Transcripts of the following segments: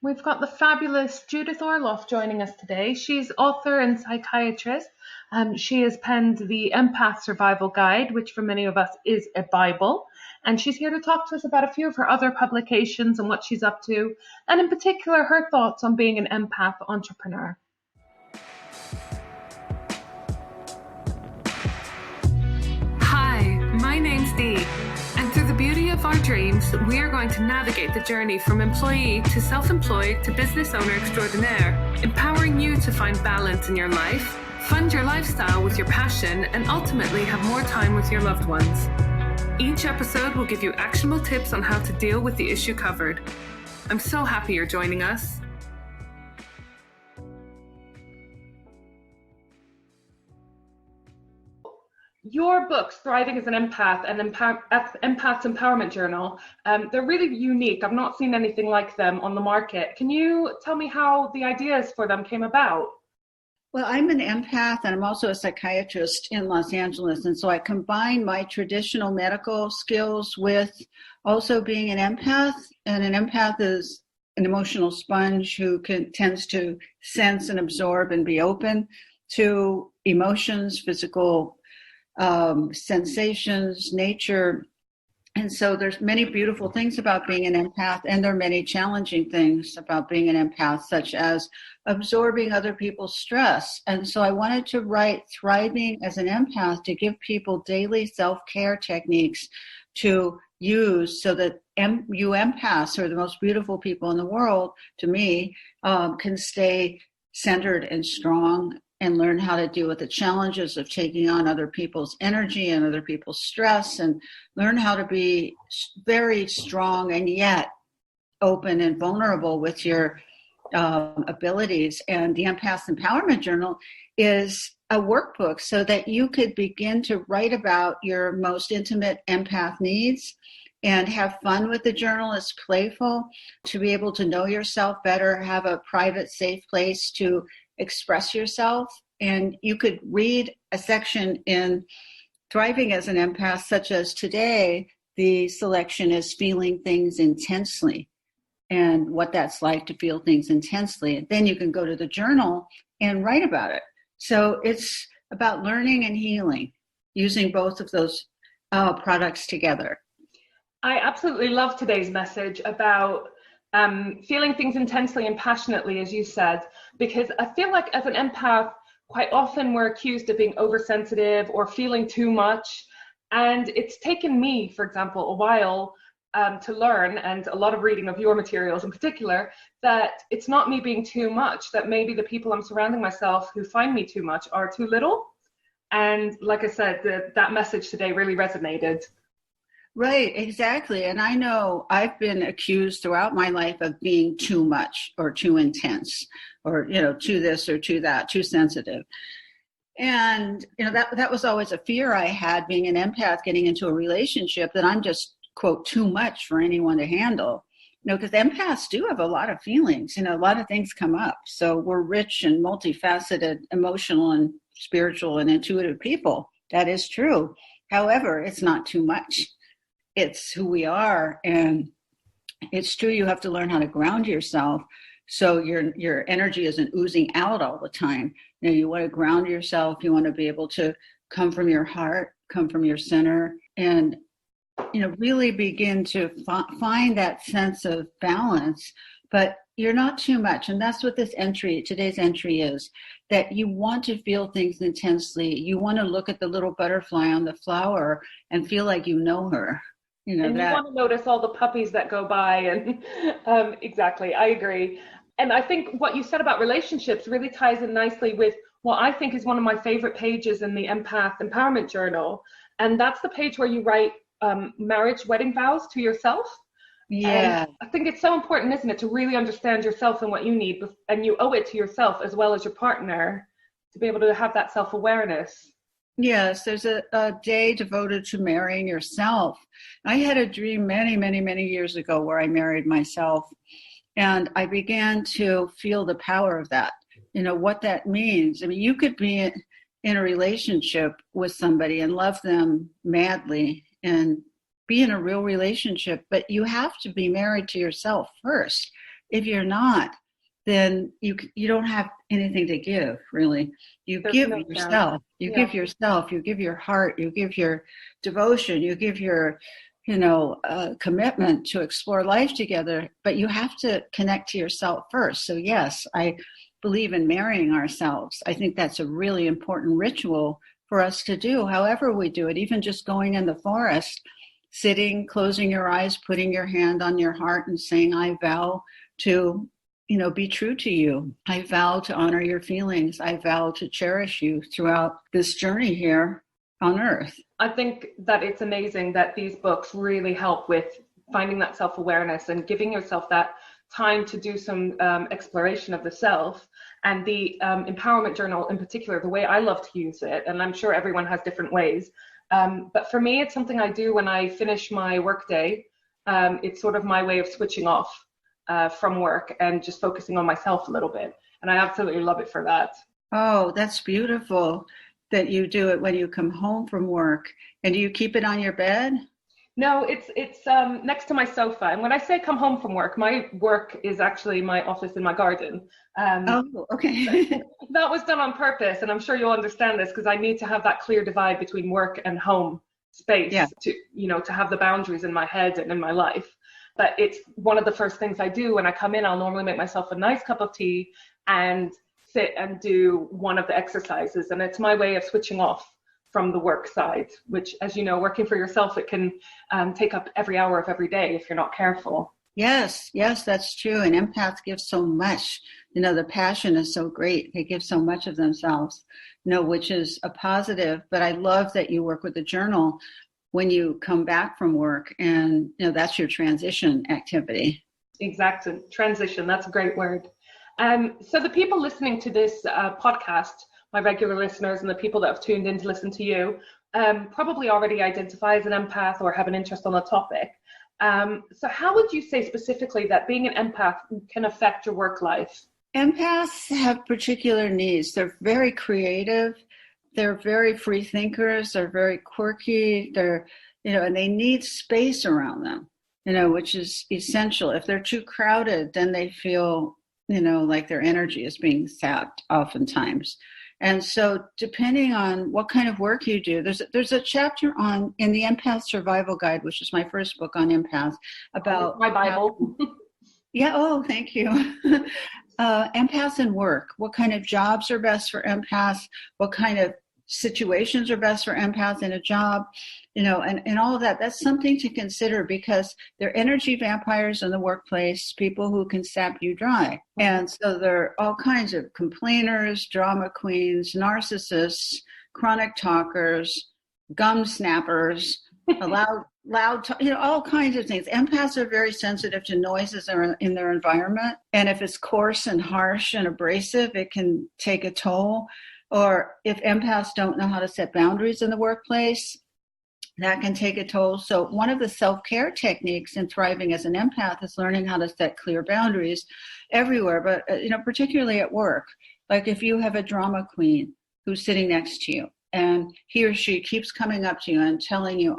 We've got the fabulous Judith Orloff joining us today. She's author and psychiatrist. She has penned the Empath Survival Guide, which for many of us is a Bible. And she's here to talk to us about a few of her other publications and what she's up to, and in particular, her thoughts on being an empath entrepreneur. Hi, my name's Dee. And through the beauty of our dreams, we are going to navigate the journey from employee to self-employed to business owner extraordinaire, empowering you to find balance in your life, fund your lifestyle with your passion, and ultimately have more time with your loved ones. Each episode will give you actionable tips on how to deal with the issue covered. I'm so happy you're joining us. Your books, Thriving as an Empath and Empath's Empowerment Journal, they're really unique. I've not seen anything like them on the market. Can you tell me how the ideas for them came about? Well, I'm an empath and I'm also a psychiatrist in Los Angeles. And so I combine my traditional medical skills with also being an empath. And an empath is an emotional sponge who tends to sense and absorb and be open to emotions, physical sensations, nature. And so there's many beautiful things about being an empath, and there are many challenging things about being an empath, such as absorbing other people's stress. And so I wanted to write Thriving as an Empath to give people daily self-care techniques to use so that you empaths, who are the most beautiful people in the world, to me, can stay centered and strong and learn how to deal with the challenges of taking on other people's energy and other people's stress, and learn how to be very strong and yet open and vulnerable with your abilities. And the Empath Empowerment Journal is a workbook so that you could begin to write about your most intimate empath needs and have fun with the journal. It's playful, to be able to know yourself better, have a private, safe place to express yourself. And you could read a section in Thriving as an Empath, such as today, the selection is feeling things intensely and what that's like to feel things intensely. And then you can go to the journal and write about it. So it's about learning and healing, using both of those products together. I absolutely love today's message about feeling things intensely and passionately, as you said, because I feel like as an empath, quite often we're accused of being oversensitive or feeling too much. And it's taken me, for example, a while to learn, and a lot of reading of your materials in particular, that it's not me being too much, that maybe the people I'm surrounding myself who find me too much are too little. And like I said, that message today really resonated. Right, exactly. And I know I've been accused throughout my life of being too much or too intense or, too this or too that, too sensitive. And, that was always a fear I had, being an empath, getting into a relationship, that I'm just, quote, too much for anyone to handle. Because empaths do have a lot of feelings, a lot of things come up. So we're rich and multifaceted, emotional and spiritual and intuitive people. That is true. However, it's not too much. It's who we are. And it's true, you have to learn how to ground yourself so your energy isn't oozing out all the time. You want to ground yourself. You want to be able to come from your heart, come from your center, and really begin to find that sense of balance. But you're not too much. And that's what today's entry is, that you want to feel things intensely. You want to look at the little butterfly on the flower and feel like you know her. And you want to notice all the puppies that go by. And exactly, I agree. And I think what you said about relationships really ties in nicely with what I think is one of my favorite pages in the Empath Empowerment Journal. And that's the page where you write marriage wedding vows to yourself. Yeah. And I think it's so important, isn't it, to really understand yourself and what you need, and you owe it to yourself as well as your partner to be able to have that self-awareness. Yes, there's a day devoted to marrying yourself. I had a dream many, many, many years ago where I married myself, and I began to feel the power of that, what that means. I mean, you could be in a relationship with somebody and love them madly and be in a real relationship, but you have to be married to yourself first. If you're not, then you don't have anything to give, really. You There's give no yourself. chance. You Yeah. give yourself. You give your heart. You give your devotion. You give your, commitment to explore life together. But you have to connect to yourself first. So yes, I believe in marrying ourselves. I think that's a really important ritual for us to do, however we do it. Even just going in the forest, sitting, closing your eyes, putting your hand on your heart and saying, I vow to be true to you. I vow to honor your feelings. I vow to cherish you throughout this journey here on earth. I think that it's amazing that these books really help with finding that self-awareness and giving yourself that time to do some exploration of the self. And the empowerment journal in particular, the way I love to use it, and I'm sure everyone has different ways, but for me, it's something I do when I finish my workday. It's sort of my way of switching off from work and just focusing on myself a little bit. And I absolutely love it for that. Oh, that's beautiful that you do it when you come home from work. And do you keep it on your bed? No, it's next to my sofa. And when I say come home from work, my work is actually my office in my garden. Oh, okay. That was done on purpose. And I'm sure you'll understand this because I need to have that clear divide between work and home space to have the boundaries in my head and in my life. But it's one of the first things I do when I come in. I'll normally make myself a nice cup of tea and sit and do one of the exercises. And it's my way of switching off from the work side, which, as you know, working for yourself, it can take up every hour of every day if you're not careful. Yes, that's true. And empaths give so much. The passion is so great. They give so much of themselves, which is a positive. But I love that you work with the journal when you come back from work, and that's your transition activity. Exactly. Transition. That's a great word. So the people listening to this podcast, my regular listeners and the people that have tuned in to listen to you, probably already identify as an empath or have an interest on the topic. So how would you say specifically that being an empath can affect your work life? Empaths have particular needs. They're very creative. They're very free thinkers. They're very quirky. They're, and they need space around them, which is essential. If they're too crowded, then they feel, like their energy is being sapped oftentimes. And so depending on what kind of work you do, there's a chapter in the Empath Survival Guide, which is my first book on empaths, about my Bible. Yeah. Oh, thank you. Empaths and work. What kind of jobs are best for empaths? What kind of situations are best for empaths in a job? And all of that. That's something to consider because they're energy vampires in the workplace, people who can sap you dry. And so there are all kinds of complainers, drama queens, narcissists, chronic talkers, gum snappers, loud, all kinds of things. Empaths are very sensitive to noises in their environment. And if it's coarse and harsh and abrasive, it can take a toll. Or if empaths don't know how to set boundaries in the workplace, that can take a toll. So one of the self-care techniques in thriving as an empath is learning how to set clear boundaries everywhere, but particularly at work. Like if you have a drama queen who's sitting next to you, and he or she keeps coming up to you and telling you,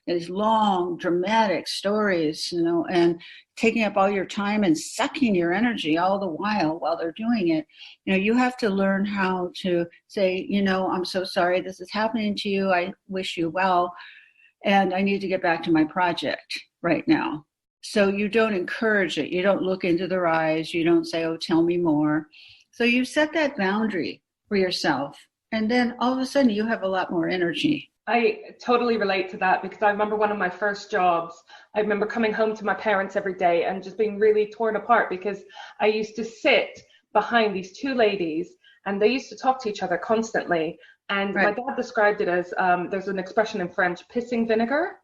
these long, dramatic stories, and taking up all your time and sucking your energy all the while they're doing it. You have to learn how to say, I'm so sorry this is happening to you. I wish you well. And I need to get back to my project right now. So you don't encourage it. You don't look into their eyes. You don't say, tell me more. So you set that boundary for yourself. And then all of a sudden you have a lot more energy. I totally relate to that because I remember one of my first jobs. I remember coming home to my parents every day and just being really torn apart because I used to sit behind these two ladies and they used to talk to each other constantly. And right. My dad described it as, there's an expression in French, pissing vinegar.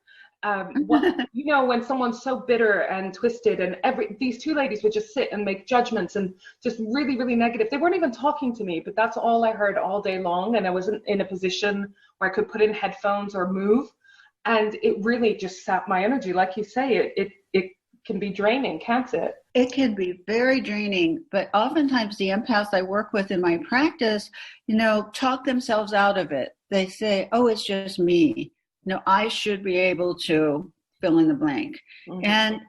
When someone's so bitter and twisted and these two ladies would just sit and make judgments and just really, really negative. They weren't even talking to me, but that's all I heard all day long. And I wasn't in a position where I could put in headphones or move. And it really just sapped my energy. Like you say, it can be draining, can't it? It can be very draining, but oftentimes the empaths I work with in my practice, talk themselves out of it. They say, it's just me. I should be able to fill in the blank. Mm-hmm. And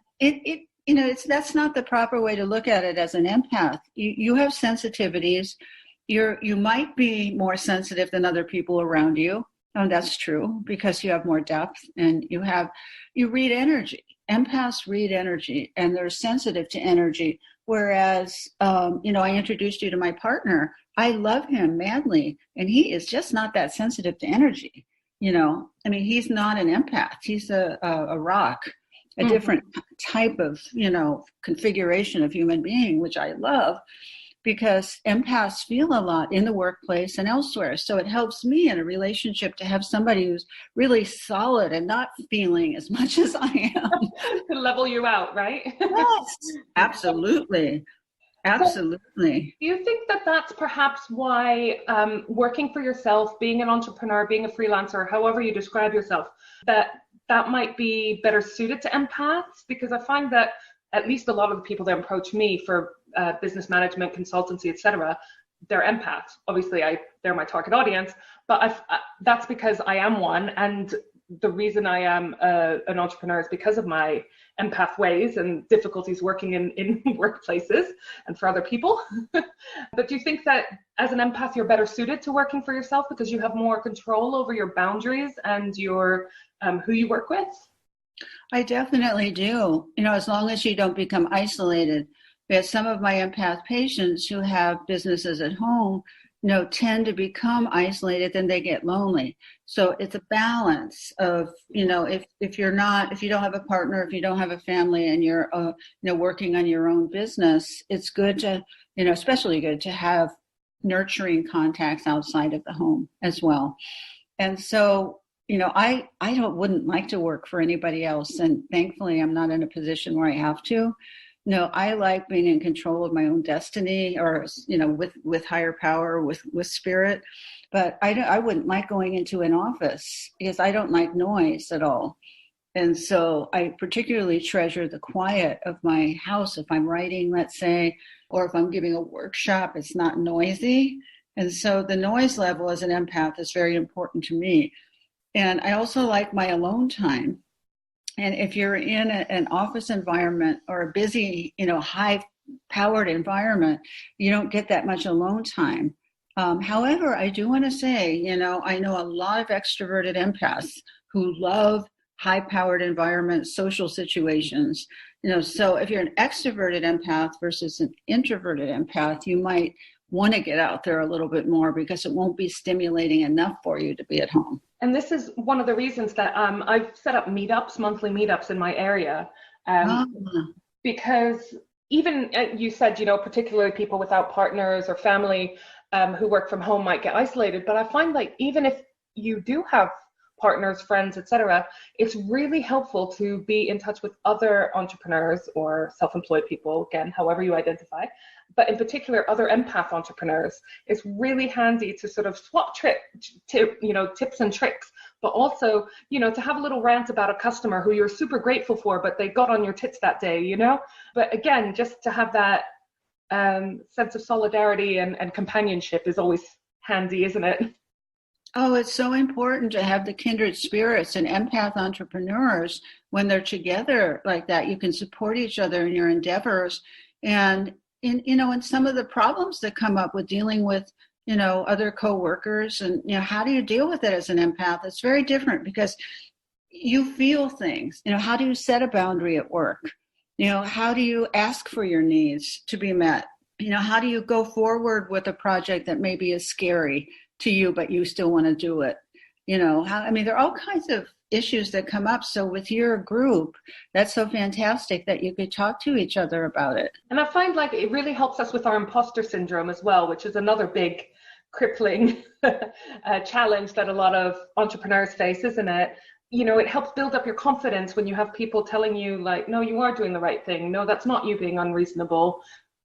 that's not the proper way to look at it as an empath. You have sensitivities. You might be more sensitive than other people around you. And that's true because you have more depth and you read energy. Empaths read energy and they're sensitive to energy. Whereas, I introduced you to my partner. I love him madly and he is just not that sensitive to energy. He's not an empath. He's a rock, a different type of, configuration of human being, which I love. Because empaths feel a lot in the workplace and elsewhere. So it helps me in a relationship to have somebody who's really solid and not feeling as much as I am. To level you out, right? Yes, absolutely. Absolutely. Do you think that that's perhaps why working for yourself, being an entrepreneur, being a freelancer, however you describe yourself, that might be better suited to empaths? Because I find that at least a lot of the people that approach me for business management, consultancy, etc., they're empaths. Obviously, they're my target audience, but that's because I am one, and the reason I am an entrepreneur is because of my empath ways and difficulties working in workplaces and for other people. But do you think that as an empath, you're better suited to working for yourself because you have more control over your boundaries and your who you work with? I definitely do. As long as you don't become isolated. Because some of my empath patients who have businesses at home, tend to become isolated, then they get lonely. So it's a balance of, if you don't have a partner, if you don't have a family and you're, working on your own business, it's good to, especially good to have nurturing contacts outside of the home as well. And so, I wouldn't like to work for anybody else. And thankfully, I'm not in a position where I have to. No, I like being in control of my own destiny or, with higher power, with spirit. But I wouldn't like going into an office because I don't like noise at all. And so I particularly treasure the quiet of my house. If I'm writing, let's say, or if I'm giving a workshop, it's not noisy. And so the noise level as an empath is very important to me. And I also like my alone time. And if you're in an office environment or a busy, high-powered environment, you don't get that much alone time. However, I do want to say, I know a lot of extroverted empaths who love high-powered environments, social situations. So if you're an extroverted empath versus an introverted empath, you might want to get out there a little bit more because it won't be stimulating enough for you to be at home. And this is one of the reasons that I've set up monthly meetups in my area, because even you said, particularly people without partners or family who work from home might get isolated. But I find like even if you do have partners, friends, etc., it's really helpful to be in touch with other entrepreneurs or self-employed people, again, however you identify, but in particular other empath entrepreneurs. It's really handy to sort of swap tips and tricks, but also, to have a little rant about a customer who you're super grateful for, but they got on your tits that day, But again, just to have that sense of solidarity and companionship is always handy, isn't it? Oh, it's so important to have the kindred spirits and empath entrepreneurs when they're together like that. You can support each other in your endeavors. And in some of the problems that come up with dealing with, other coworkers and, how do you deal with it as an empath? It's very different because you feel things. How do you set a boundary at work? How do you ask for your needs to be met? How do you go forward with a project that maybe is scary to you, but you still want to do it? There are all kinds of issues that come up. So with your group, that's so fantastic that you could talk to each other about it. And I find like it really helps us with our imposter syndrome as well, which is another big crippling challenge that a lot of entrepreneurs face, isn't it? It helps build up your confidence when you have people telling you like, no, you are doing the right thing. No, that's not you being unreasonable.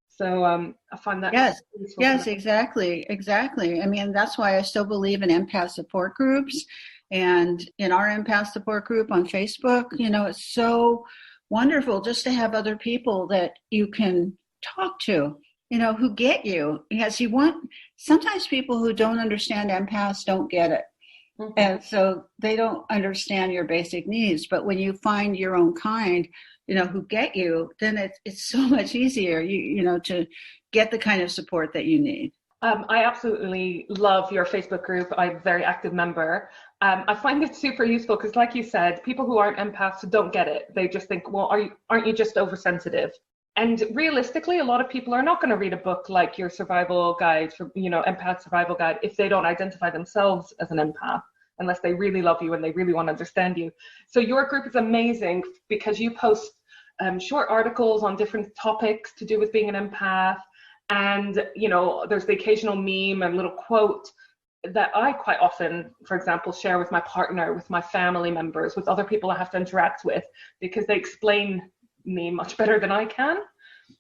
So I find that. Yes, exactly. That's why I still believe in empath support groups. And in our empath support group on Facebook, it's so wonderful just to have other people that you can talk to, who get you. Yes, sometimes people who don't understand empaths don't get it. And so they don't understand your basic needs. But when you find your own kind, who get you, then it's so much easier, to get the kind of support that you need. I absolutely love your Facebook group. I'm a very active member. I find it super useful because, like you said, people who aren't empaths don't get it. They just think, well, aren't you just oversensitive? And realistically, a lot of people are not going to read a book like your survival guide, Empath Survival Guide, if they don't identify themselves as an empath, unless they really love you and they really want to understand you. So your group is amazing because you post short articles on different topics to do with being an empath. And, there's the occasional meme and little quote that I quite often, for example, share with my partner, with my family members, with other people I have to interact with, because they explain me much better than I can.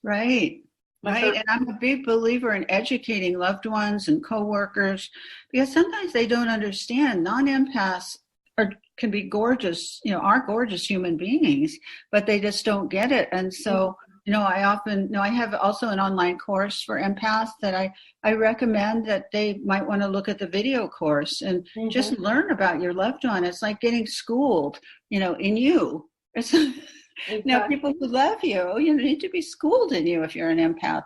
Right. And I'm a big believer in educating loved ones and coworkers, because sometimes they don't understand. Non-empaths can be gorgeous, are gorgeous human beings, but they just don't get it. And so, I have also an online course for empaths that I recommend that they might want to look at the video course and just learn about your loved one. It's like getting schooled, in you. It's Exactly. People who love you, need to be schooled in you if you're an empath.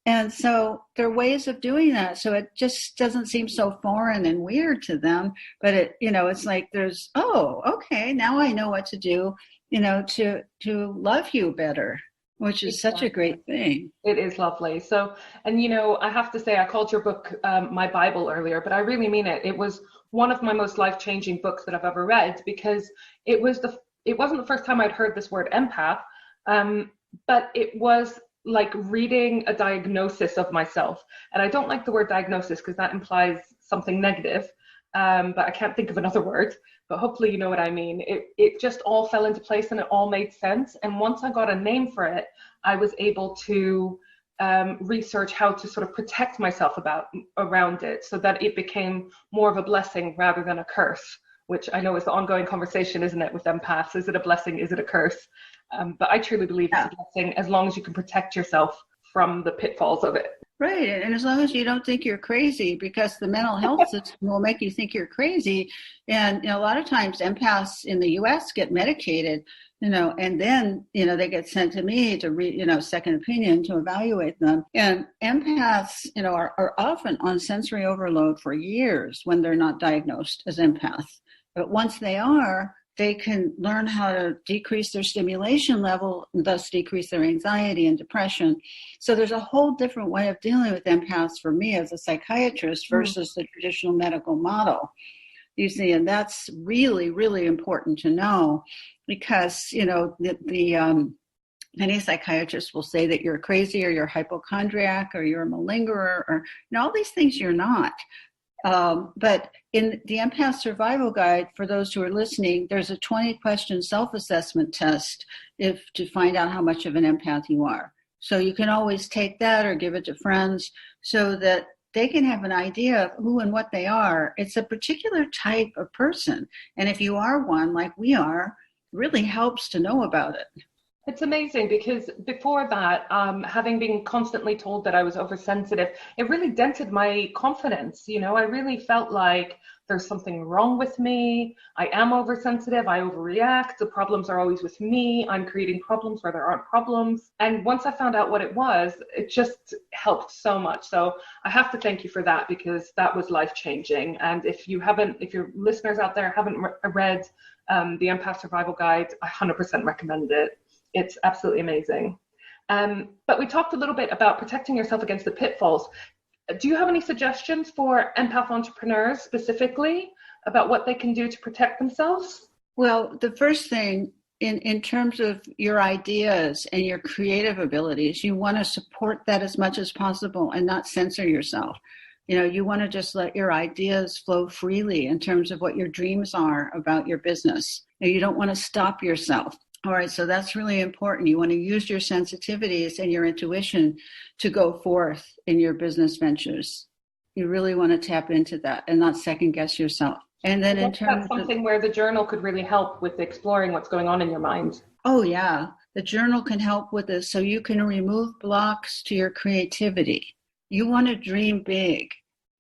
And so there are ways of doing that. So it just doesn't seem so foreign and weird to them. But it's like there's, okay, now I know what to do, to love you better, which is such a great thing. It is lovely. So, and I have to say, I called your book my Bible earlier, but I really mean it. It was one of my most life-changing books that I've ever read, because it wasn't the first time I'd heard this word empath, but it was like reading a diagnosis of myself. And I don't like the word diagnosis because that implies something negative, but I can't think of another word, but hopefully you know what I mean. It just all fell into place and it all made sense. And once I got a name for it, I was able to research how to sort of protect myself around it, so that it became more of a blessing rather than a curse, which I know is the ongoing conversation, isn't it, with empaths? Is it a blessing? Is it a curse? But I truly believe it's a blessing, as long as you can protect yourself from the pitfalls of it. Right. And as long as you don't think you're crazy, because the mental health system will make you think you're crazy. And a lot of times empaths in the US get medicated, and then, they get sent to me to read, second opinion to evaluate them. And empaths, are often on sensory overload for years when they're not diagnosed as empaths. But once they are, they can learn how to decrease their stimulation level, and thus decrease their anxiety and depression. So there's a whole different way of dealing with empaths for me as a psychiatrist versus the traditional medical model. You see, and that's really, really important to know, because, many psychiatrists will say that you're crazy, or you're hypochondriac, or you're a malingerer, or all these things you're not. But in the Empath Survival Guide, for those who are listening, there's a 20-question self-assessment test to find out how much of an empath you are. So you can always take that or give it to friends so that they can have an idea of who and what they are. It's a particular type of person. And if you are one, like we are, it really helps to know about it. It's amazing, because before that, having been constantly told that I was oversensitive, it really dented my confidence. I really felt like there's something wrong with me. I am oversensitive. I overreact. The problems are always with me. I'm creating problems where there aren't problems. And once I found out what it was, it just helped so much. So I have to thank you for that, because that was life-changing. And if your listeners out there haven't read the Empath Survival Guide, I 100% recommend it. It's absolutely amazing. But we talked a little bit about protecting yourself against the pitfalls. Do you have any suggestions for empath entrepreneurs specifically about what they can do to protect themselves? Well, the first thing, in terms of your ideas and your creative abilities, you want to support that as much as possible and not censor yourself. You want to just let your ideas flow freely in terms of what your dreams are about your business. You don't want to stop yourself. All right, so that's really important. You want to use your sensitivities and your intuition to go forth in your business ventures. You really want to tap into that and not second guess yourself. And then in terms that's something where the journal could really help with exploring what's going on in your mind. Oh yeah, the journal can help with this, so you can remove blocks to your creativity. You want to dream big.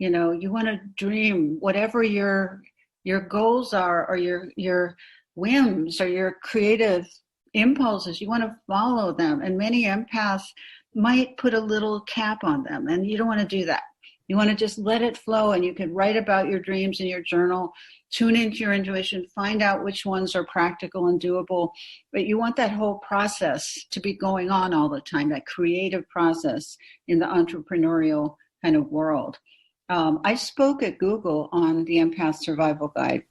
You want to dream whatever your your goals are, or your whims or your creative impulses. You want to follow them. And many empaths might put a little cap on them, and you don't want to do that. You want to just let it flow, and you can write about your dreams in your journal, tune into your intuition, find out which ones are practical and doable. But you want that whole process to be going on all the time, that creative process in the entrepreneurial kind of world. I spoke at Google on the Empath Survival Guide,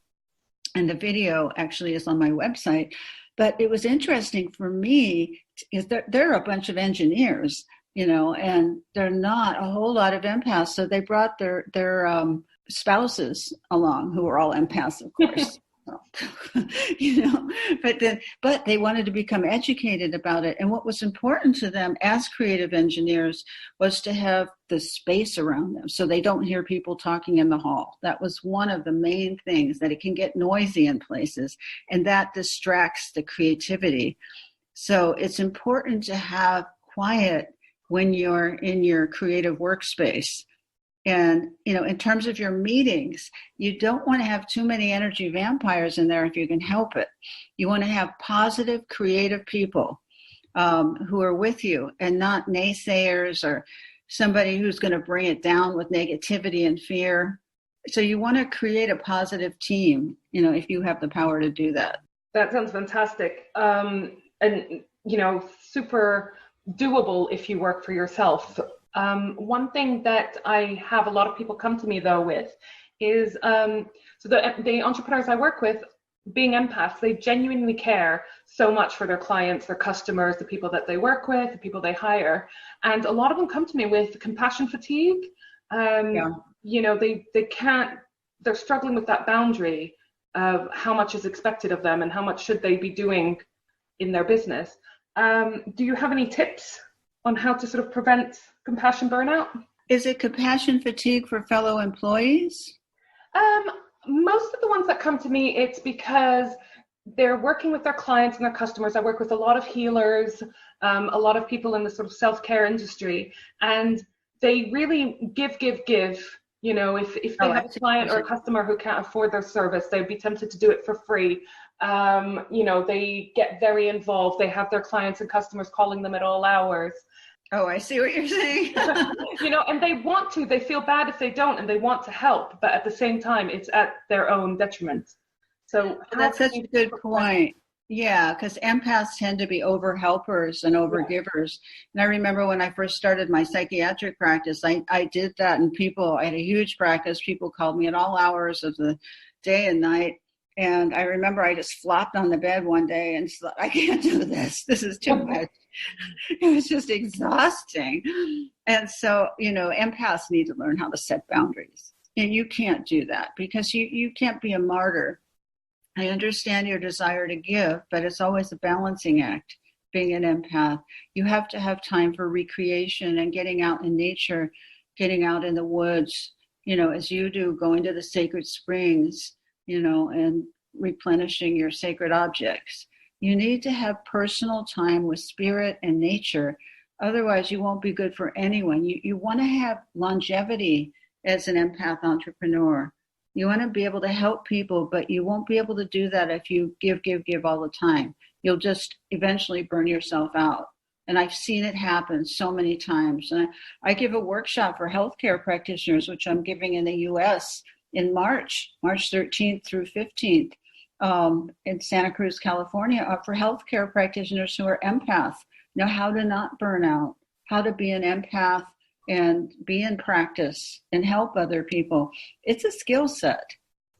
and the video actually is on my website. But it was interesting for me is that there are a bunch of engineers, and they're not a whole lot of empaths. So they brought their spouses along, who are all empaths, of course. But they wanted to become educated about it. And what was important to them as creative engineers was to have the space around them so they don't hear people talking in the hall. That was one of the main things, that it can get noisy in places, and that distracts the creativity. So it's important to have quiet when you're in your creative workspace. And, in terms of your meetings, you don't want to have too many energy vampires in there if you can help it. You want to have positive, creative people who are with you, and not naysayers or somebody who's going to bring it down with negativity and fear. So you want to create a positive team, if you have the power to do that. That sounds fantastic. And, super doable if you work for yourself. One thing that I have a lot of people come to me though with is, so the entrepreneurs I work with, being empaths, they genuinely care so much for their clients, their customers, the people that they work with, the people they hire. And a lot of them come to me with compassion fatigue. They can't, they're struggling with that boundary of how much is expected of them and how much should they be doing in their business. Do you have any tips on how to sort of prevent compassion burnout? Is it compassion fatigue for fellow employees? Most of the ones that come to me, it's because they're working with their clients and their customers. I work with a lot of healers, a lot of people in the sort of self-care industry, and they really give. If they have a client or a customer who can't afford their service, they'd be tempted to do it for free. They get very involved. They have their clients and customers calling them at all hours. Oh, I see what you're saying. And they want to. They feel bad if they don't, and they want to help, but at the same time, it's at their own detriment. So that's such a good point. Yeah, because empaths tend to be over-helpers and over-givers. And I remember when I first started my psychiatric practice, I did that, and I had a huge practice. People called me at all hours of the day and night. And I remember I just flopped on the bed one day and thought, I can't do this. This is too much. It was just exhausting. And so, empaths need to learn how to set boundaries. And you can't do that because you can't be a martyr. I understand your desire to give, but it's always a balancing act, being an empath. You have to have time for recreation and getting out in nature, getting out in the woods, as you do, going to the sacred springs, and replenishing your sacred objects. You need to have personal time with spirit and nature. Otherwise, you won't be good for anyone. You want to have longevity as an empath entrepreneur. You want to be able to help people, but you won't be able to do that if you give all the time. You'll just eventually burn yourself out. And I've seen it happen so many times. And I give a workshop for healthcare practitioners, which I'm giving in the U.S. in March 13th through 15th in Santa Cruz, California, for healthcare practitioners who are empaths. How to not burn out, how to be an empath and be in practice and help other people. It's a skill set.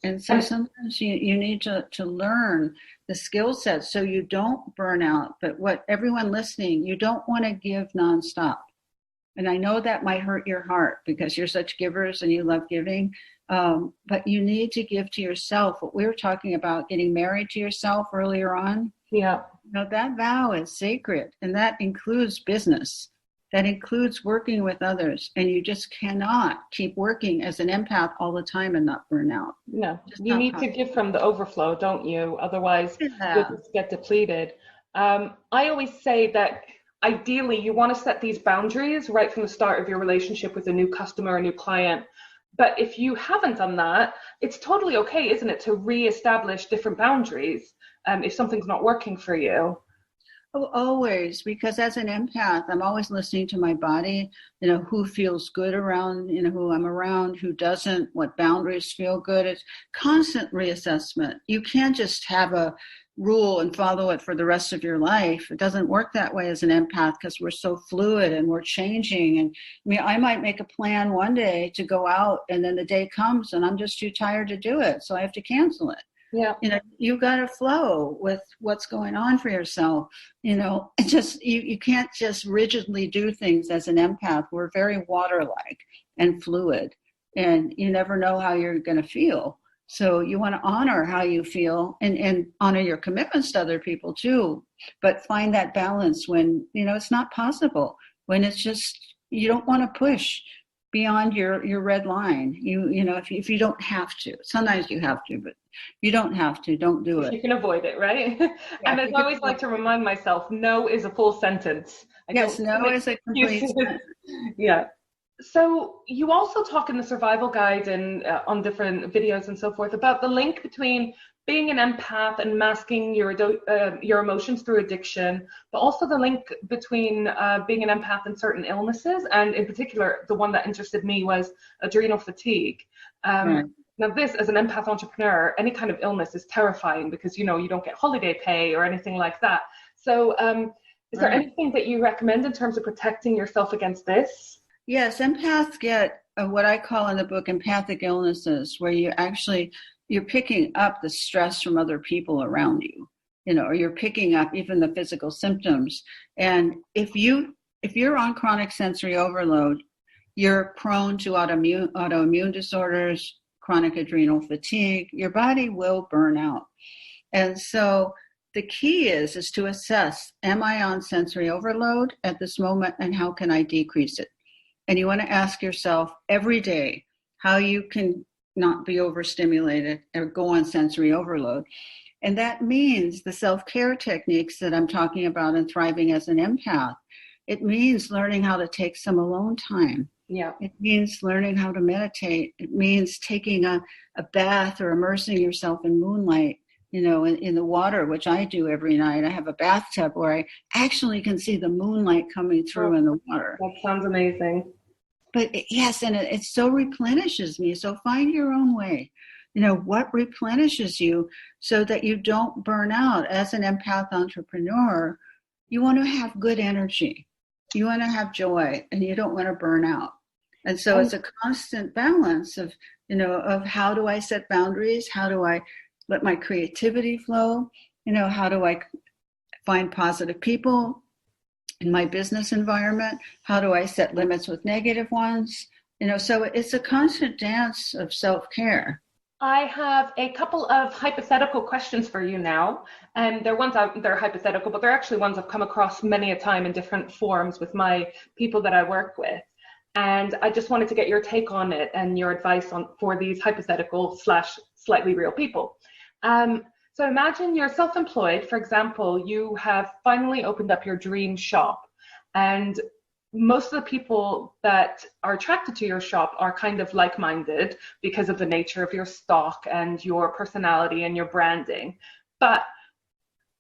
And so sometimes you need to learn the skill set so you don't burn out. But what everyone listening, you don't want to give nonstop. And I know that might hurt your heart because you're such givers and you love giving. But you need to give to yourself. What we were talking about, getting married to yourself earlier on. Yeah. That vow is sacred, and that includes business. That includes working with others, and you just cannot keep working as an empath all the time and not burn out. No, you need to give from the overflow, don't you? Otherwise, you'll just get depleted. I always say that ideally you want to set these boundaries right from the start of your relationship with a new customer, a new client. But if you haven't done that, it's totally okay, isn't it, to reestablish different boundaries if something's not working for you? Oh, always, because as an empath, I'm always listening to my body, who feels good around, who I'm around, who doesn't, what boundaries feel good. It's constant reassessment. You can't just have a rule and follow it for the rest of your life. It doesn't work that way as an empath because we're so fluid and we're changing. And I mean, I might make a plan one day to go out, and then the day comes and I'm just too tired to do it, so I have to cancel it. Yeah. You got to flow with what's going on for yourself. You can't just rigidly do things as an empath. We're very water-like and fluid, and you never know how you're going to feel. So you want to honor how you feel and honor your commitments to other people too, but find that balance when, it's not possible, when it's just, you don't want to push beyond your red line. If you don't have to, sometimes you have to, but you don't have to, don't do it. You can avoid it, right? Yeah, and I always like to remind myself, no is a full sentence. Yes, no is a complete sentence. Yeah. So you also talk in the survival guide and on different videos and so forth about the link between being an empath and masking your emotions through addiction, but also the link between being an empath and certain illnesses. And in particular, the one that interested me was adrenal fatigue. Right. Now this, as an empath entrepreneur, any kind of illness is terrifying because, you don't get holiday pay or anything like that. So is there anything that you recommend in terms of protecting yourself against this? Yes, empaths get what I call in the book empathic illnesses, where you're picking up the stress from other people around you, or you're picking up even the physical symptoms. And if you're on chronic sensory overload, you're prone to autoimmune disorders, chronic adrenal fatigue. Your body will burn out. And so the key is to assess, am I on sensory overload at this moment, and how can I decrease it? And you want to ask yourself every day how you can not be overstimulated or go on sensory overload. And that means the self-care techniques that I'm talking about in Thriving as an Empath. It means learning how to take some alone time. Yeah. It means learning how to meditate. It means taking a bath or immersing yourself in moonlight, in the water, which I do every night. I have a bathtub where I actually can see the moonlight coming through in the water. That sounds amazing. But yes, and it so replenishes me. So find your own way. What replenishes you so that you don't burn out. As an empath entrepreneur, you want to have good energy. You want to have joy, and you don't want to burn out. And so it's a constant balance of how do I set boundaries? How do I let my creativity flow? How do I find positive people in my business environment? How do I set limits with negative ones? So it's a constant dance of self-care. I have a couple of hypothetical questions for you now. And they're hypothetical, but they're actually ones I've come across many a time in different forms with my people that I work with. And I just wanted to get your take on it and your advice for these hypothetical / slightly real people. So imagine you're self-employed. For example, you have finally opened up your dream shop, and most of the people that are attracted to your shop are kind of like-minded because of the nature of your stock and your personality and your branding. But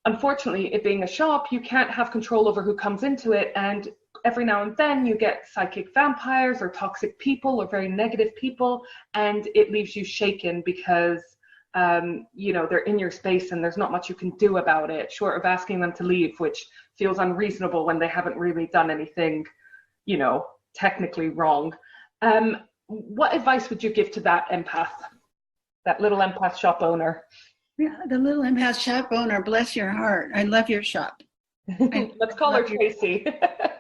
unfortunately, it being a shop, you can't have control over who comes into it, and every now and then you get psychic vampires or toxic people or very negative people, and it leaves you shaken because they're in your space and there's not much you can do about it, short of asking them to leave, which feels unreasonable when they haven't really done anything, technically wrong. What advice would you give to that empath, that little empath shop owner? Yeah, the little empath shop owner, bless your heart. I love your shop. Let's call her Tracy.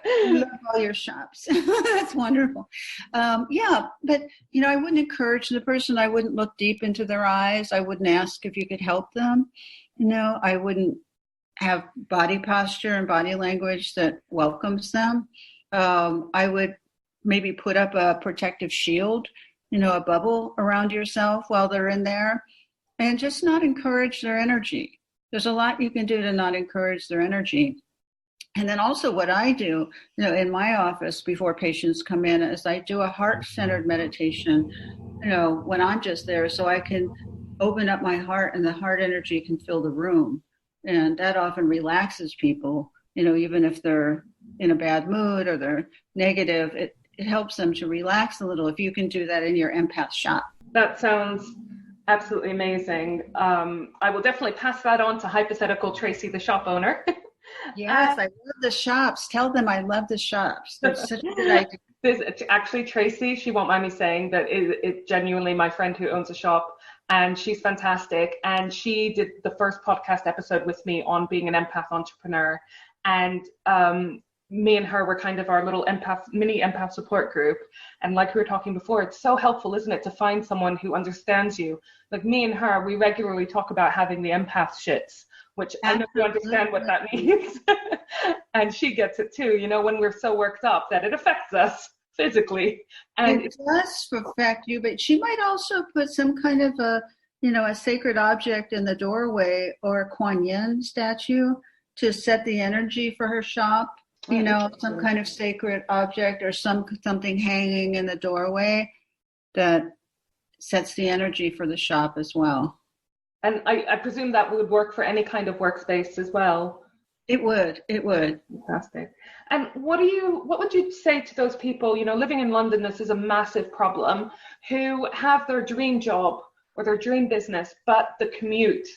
I love all your shops. That's wonderful. But I wouldn't encourage the person. I wouldn't look deep into their eyes. I wouldn't ask if you could help them. I wouldn't have body posture and body language that welcomes them. I would maybe put up a protective shield, a bubble around yourself while they're in there, and just not encourage their energy. There's a lot you can do to not encourage their energy. And then also what I do, in my office before patients come in is I do a heart-centered meditation when I'm just there, so I can open up my heart and the heart energy can fill the room. And that often relaxes people, even if they're in a bad mood or they're negative, it helps them to relax a little if you can do that in your empath shop. That sounds absolutely amazing. I will definitely pass that on to hypothetical Tracy, the shop owner. Yes, I love the shops. Tell them I love the shops. That's such a good idea. There's actually Tracy, she won't mind me saying that it's genuinely my friend who owns a shop, and she's fantastic. And she did the first podcast episode with me on being an empath entrepreneur. And me and her were kind of our little mini empath support group. And like we were talking before, it's so helpful, isn't it, to find someone who understands you. Like me and her, we regularly talk about having the empath shits, which I know you understand what that means. And she gets it too, when we're so worked up that it affects us physically. And it does affect you, but she might also put some kind of a sacred object in the doorway or a Kuan Yin statue to set the energy for her shop. Some kind of sacred object or something hanging in the doorway that sets the energy for the shop as well. And I presume that would work for any kind of workspace as well. It would. Fantastic. And what would you say to those people, living in London, this is a massive problem, who have their dream job or their dream business, but the commute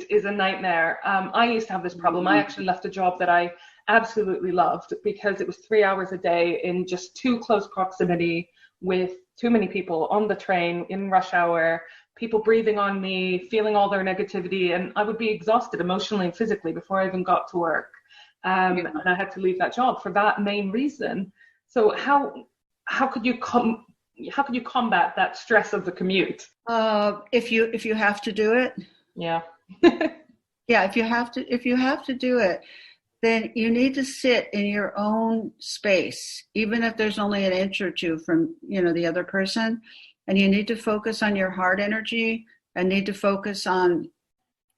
is a nightmare. I used to have this problem. I actually left a job that I absolutely loved because it was 3 hours a day in just too close proximity with too many people on the train in rush hour, people breathing on me, feeling all their negativity, and I would be exhausted emotionally and physically before I even got to work. And I had to leave that job for that main reason. So how could you combat that stress of the commute? If you have to do it. Yeah. Yeah, if you have to do it, then you need to sit in your own space, even if there's only an inch or two from, the other person. And you need to focus on your heart energy and need to focus on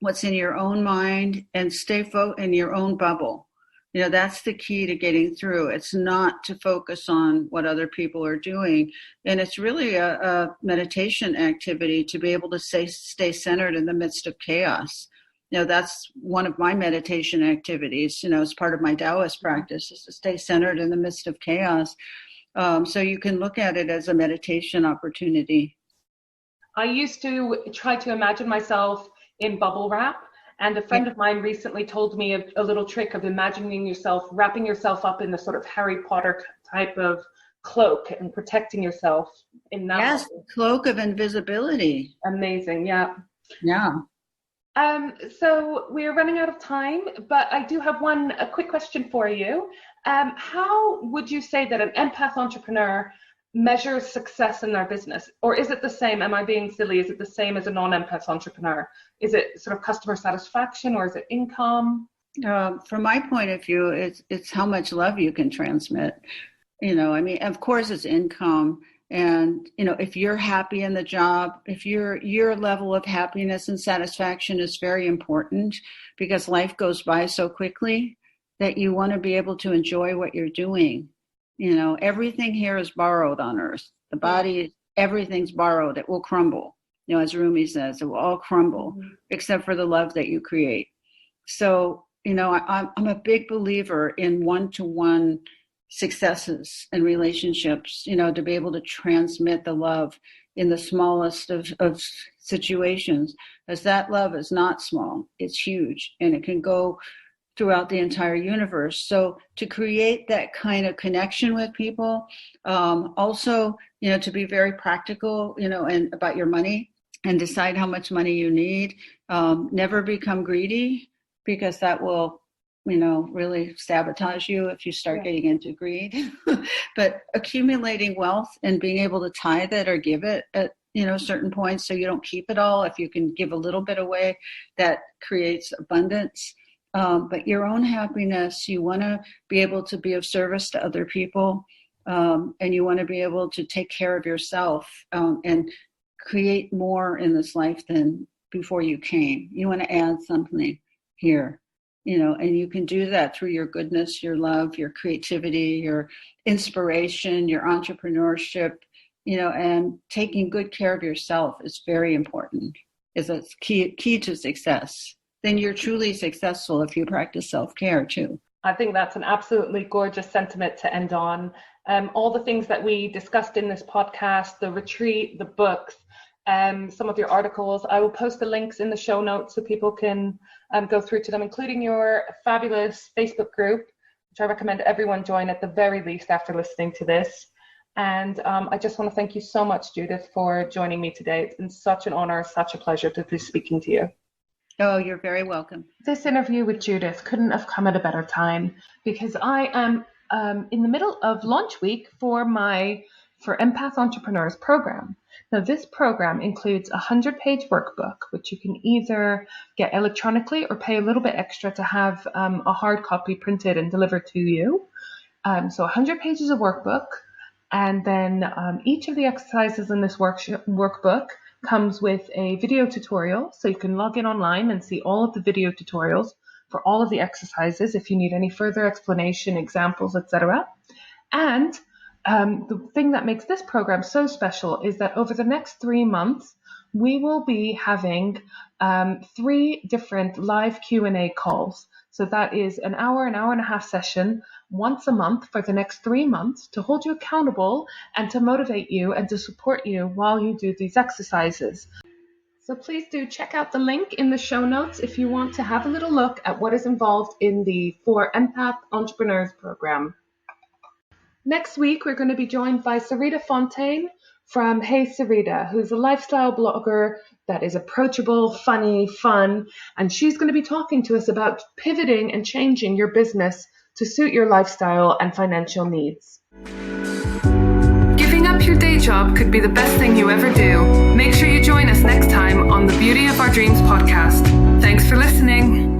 what's in your own mind and stay in your own bubble. That's the key to getting through. It's not to focus on what other people are doing. And it's really a meditation activity to be able to stay centered in the midst of chaos. That's one of my meditation activities, as part of my Taoist practice, is to stay centered in the midst of chaos. So you can look at it as a meditation opportunity. I used to try to imagine myself in bubble wrap. And a friend of mine recently told me a little trick of imagining yourself, wrapping yourself up in the sort of Harry Potter type of cloak and protecting yourself in that. Yes, cloak of invisibility. Amazing, yeah. Yeah. So we're running out of time, but I do have a quick question for you. How would you say that an empath entrepreneur measures success in their business? Or is it the same? Am I being silly? Is it the same as a non-empath entrepreneur? Is it sort of customer satisfaction or is it income? From my point of view, it's how much love you can transmit. Of course it's income. And, if you're happy in the job, if your level of happiness and satisfaction is very important because life goes by so quickly that you want to be able to enjoy what you're doing. Everything here is borrowed on earth. The body, everything's borrowed. It will crumble. As Rumi says, it will all crumble except for the love that you create. So, I'm a big believer in one-to-one successes and relationships, to be able to transmit the love in the smallest of situations, as that love is not small, it's huge, and it can go throughout the entire universe. So to create that kind of connection with people, also, to be very practical, and about your money and decide how much money you need, never become greedy because that will really sabotage you if you start getting into greed. But accumulating wealth and being able to tithe it or give it at certain points so you don't keep it all. If you can give a little bit away, that creates abundance. But your own happiness, you want to be able to be of service to other people, and you want to be able to take care of yourself and create more in this life than before you came. You want to add something here. And you can do that through your goodness, your love, your creativity, your inspiration, your entrepreneurship, and taking good care of yourself is very important. Is a key to success. Then you're truly successful if you practice self-care too. I think that's an absolutely gorgeous sentiment to end on. All the things that we discussed in this podcast, the retreat, the books, some of your articles, I will post the links in the show notes so people can go through to them, including your fabulous Facebook group, which I recommend everyone join at the very least after listening to this. And I just want to thank you so much, Judith, for joining me today. It's been such an honor, such a pleasure to be speaking to you. Oh, you're very welcome. This interview with Judith couldn't have come at a better time because I am in the middle of launch week for Empath Entrepreneurs program. Now, this program includes a 100-page workbook, which you can either get electronically or pay a little bit extra to have a hard copy printed and delivered to you. So 100 pages of workbook. And then each of the exercises in this workbook comes with a video tutorial. So you can log in online and see all of the video tutorials for all of the exercises if you need any further explanation, examples, etc. And the thing that makes this program so special is that over the next 3 months, we will be having 3 different live Q&A calls. So that is an hour and a half session once a month for the next 3 months to hold you accountable and to motivate you and to support you while you do these exercises. So please do check out the link in the show notes if you want to have a little look at what is involved in the For Empath Entrepreneurs program. Next week, we're going to be joined by Sarita Fontaine from Hey Sarita, who's a lifestyle blogger that is approachable, funny, fun, and she's going to be talking to us about pivoting and changing your business to suit your lifestyle and financial needs. Giving up your day job could be the best thing you ever do. Make sure you join us next time on the Beauty of Our Dreams podcast. Thanks for listening.